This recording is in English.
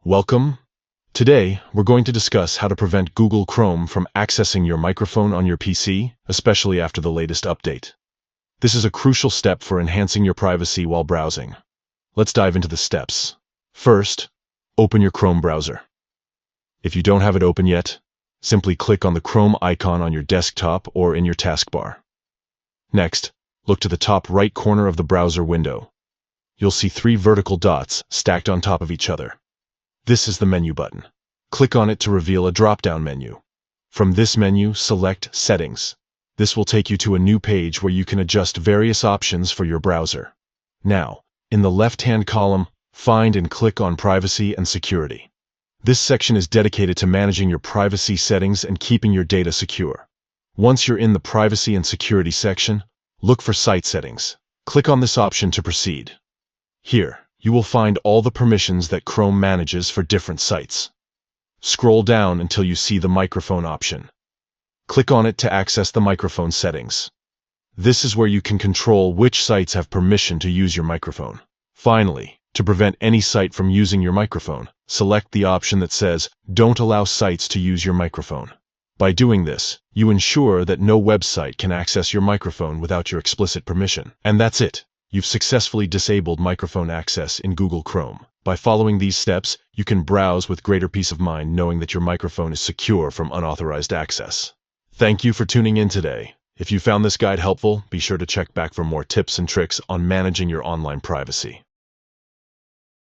Welcome. Today, we're going to discuss how to prevent Google Chrome from accessing your microphone on your PC, especially after the latest update. This is a crucial step for enhancing your privacy while browsing. Let's dive into the steps. First, open your Chrome browser. If you don't have it open yet, simply click on the Chrome icon on your desktop or in your taskbar. Next, look to the top right corner of the browser window. You'll see 3 vertical dots stacked on top of each other. This is the menu button. Click on it to reveal a drop-down menu. From this menu, select Settings. This will take you to a new page where you can adjust various options for your browser. Now, in the left-hand column, find and click on Privacy and Security. This section is dedicated to managing your privacy settings and keeping your data secure. Once you're in the Privacy and Security section, look for Site Settings. Click on this option to proceed. Here, you will find all the permissions that Chrome manages for different sites. Scroll down until you see the microphone option. Click on it to access the microphone settings. This is where you can control which sites have permission to use your microphone. Finally, to prevent any site from using your microphone, select the option that says, "Don't allow sites to use your microphone." By doing this, you ensure that no website can access your microphone without your explicit permission. And that's it. You've successfully disabled microphone access in Google Chrome. By following these steps, you can browse with greater peace of mind knowing that your microphone is secure from unauthorized access. Thank you for tuning in today. If you found this guide helpful, be sure to check back for more tips and tricks on managing your online privacy.